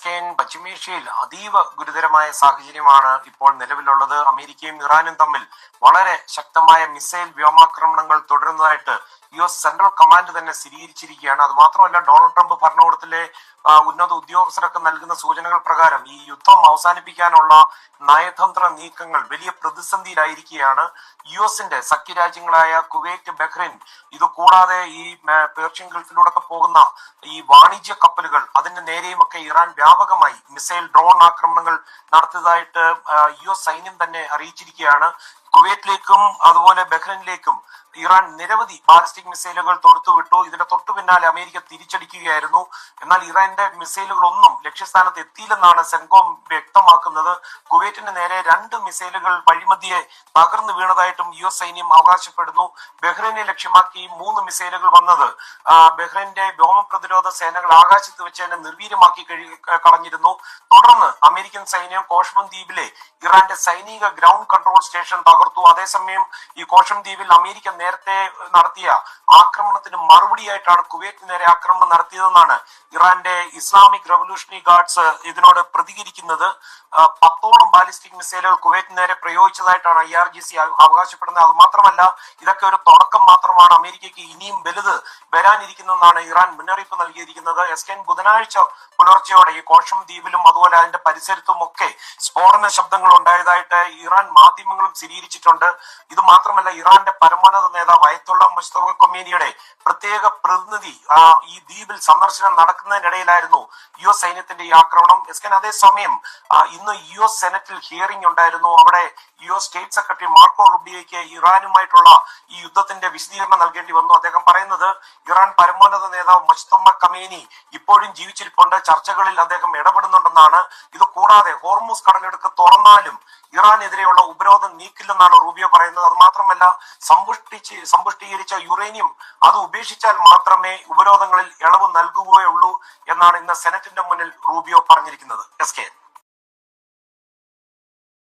എസ്കെൻ പശ്ചിമേഷ്യയിൽ അതീവ ഗുരുതരമായ സാഹചര്യമാണ് ഇപ്പോൾ നിലവിലുള്ളത്. അമേരിക്കയും ഇറാനും തമ്മിൽ വളരെ ശക്തമായ മിസൈൽ വ്യോമാക്രമണങ്ങൾ തുടരുന്നതായിട്ട് US സെൻട്രൽ കമാൻഡ് തന്നെ സ്ഥിരീകരിച്ചിരിക്കുകയാണ്. അത് മാത്രമല്ല, ഡൊണാൾഡ് ട്രംപ് ഭരണകൂടത്തിലെ ഉന്നത ഉദ്യോഗസ്ഥരൊക്കെ നൽകുന്ന സൂചനകൾ പ്രകാരം ഈ യുദ്ധം അവസാനിപ്പിക്കാനുള്ള നയതന്ത്ര നീക്കങ്ങൾ വലിയ പ്രതിസന്ധിയിലായിരിക്കുകയാണ്. US-ന്റെ സഖ്യരാജ്യങ്ങളായ കുവൈറ്റ്, ബഹ്റൈൻ, ഇത് കൂടാതെ ഈ പേർഷ്യൻ ഗൾഫിലൂടെ പോകുന്ന ഈ വാണിജ്യ കപ്പലുകൾ, അതിന്റെ നേരെയുമൊക്കെ ഇറാൻ വ്യാപകമായി മിസൈൽ ഡ്രോൺ ആക്രമണങ്ങൾ നടത്തിയതായിട്ട് US സൈന്യം തന്നെ അറിയിച്ചിരിക്കുകയാണ്. കുവൈറ്റിലേക്കും അതുപോലെ ബഹ്റൈനിലേക്കും ഇറാൻ നിരവധി ബാലിസ്റ്റിക് മിസൈലുകൾ തൊടുത്തുവിട്ടു. ഇതിന്റെ തൊട്ടു പിന്നാലെ അമേരിക്ക തിരിച്ചടിക്കുകയായിരുന്നു. എന്നാൽ ഇറാന്റെ മിസൈലുകളൊന്നും ലക്ഷ്യസ്ഥാനത്ത് എത്തിയില്ലെന്നാണ് സെൻകോം വ്യക്തമാക്കുന്നത്. കുവൈറ്റിന് നേരെ 2 മിസൈലുകൾ വഴിമധ്യേ തകർന്നു വീണതായിട്ടും US സൈന്യം അവകാശപ്പെടുന്നു. ബഹ്റൈനെ ലക്ഷ്യമാക്കി 3 മിസൈലുകൾ വന്നത് ബഹ്റൈന്റെ വ്യോമ പ്രതിരോധ സേനകൾ ആകാശത്ത് വെച്ച് തന്നെ നിർവീര്യമാക്കി കളഞ്ഞിരുന്നു. തുടർന്ന് അമേരിക്കൻ സൈന്യം കോഷമൻ ദ്വീപിലെ ഇറാന്റെ സൈനിക ഗ്രൗണ്ട് കൺട്രോൾ സ്റ്റേഷൻ തകർത്തു. അതേസമയം ഈ കോഷം ദ്വീപിൽ അമേരിക്ക നേരത്തെ നടത്തിയ ആക്രമണത്തിന് മറുപടിയായിട്ടാണ് കുവൈറ്റ് നേരെ ആക്രമണം നടത്തിയതെന്നാണ് ഇറാന്റെ ഇസ്ലാമിക് റവല്യൂഷണറി ഗാർഡ്സ് ഇതിനോട് പ്രതികരിക്കുന്നത്. 10ഓളം ബാലിസ്റ്റിക് മിസൈലുകൾ കുവൈറ്റ് നേരെ പ്രയോഗിച്ചതായിട്ടാണ് IRGC അവകാശപ്പെടുന്നത്. അത് മാത്രമല്ല, ഇതൊക്കെ ഒരു തുടക്കം മാത്രമാണ്. അമേരിക്കയ്ക്ക് ഇനിയും വലുത് വരാനിരിക്കുന്നതെന്നാണ് ഇറാൻ മുന്നറിയിപ്പ് നൽകിയിരിക്കുന്നത്. എസ്കെൻ ബുധനാഴ്ച പുലർച്ചെയോടെ ഈ കോഷം ദ്വീപിലും അതുപോലെ അതിന്റെ പരിസരത്തും ഒക്കെ സ്ഫോടന ശബ്ദങ്ങൾ ഉണ്ടായതായിട്ട് ഇറാൻ മാധ്യമങ്ങളും സ്ഥിരീകരിച്ചിട്ടുണ്ട്. ഇത് മാത്രമല്ല, ഇറാന്റെ പരമോന്നത നേതാവ് അയത്തുള്ള മുസ്തഫ ഖൊമേനിയുടെ പ്രത്യേക പ്രതിനിധി ഈ ദ്വീപിൽ സന്ദർശനം നടക്കുന്നതിനിടയിലായിരുന്നു US സൈന്യത്തിന്റെ ഈ ആക്രമണം. എസ്കെൻ, അതേസമയം ഇന്ന് US സെനറ്റിൽ ഹിയറിംഗ് ഉണ്ടായിരുന്നു. അവിടെ US സ്റ്റേറ്റ് സെക്രട്ടറി മാർക്കോ റുബിയോയ്ക്ക് ഇറാനുമായിട്ടുള്ള ഈ യുദ്ധത്തിന്റെ വിശദീകരണം നൽകേണ്ടി വന്നു. അദ്ദേഹം പറയുന്നത്, ഇറാൻ പരമോന്നത നേതാവ് മുസ്തഫ ഖൊമേനി ഇപ്പോഴും ജീവിച്ചിരിപ്പുണ്ട്, ചർച്ചകളിൽ അദ്ദേഹം ഇടപെടുന്നുണ്ടെന്നാണ്. ഇത് കൂടാതെ ഹോർമൂസ് കടലെടുക്ക് തുറന്നാലും ഇറാനെതിരെയുള്ള ഉപരോധം നീക്കില്ലെന്നാണ് റൂബിയോ പറയുന്നത്. അത് മാത്രമല്ല, സമ്പുഷ്ടീകരിച്ച യുറേനിയം അത് ഉപേക്ഷിച്ചാൽ മാത്രമേ ഉപരോധങ്ങളിൽ ഇളവ് നൽകുകയുള്ളൂ എന്നാണ് ഇന്ന് സെനറ്റിന്റെ മുന്നിൽ റൂബിയോ പറഞ്ഞിരിക്കുന്നത്. SK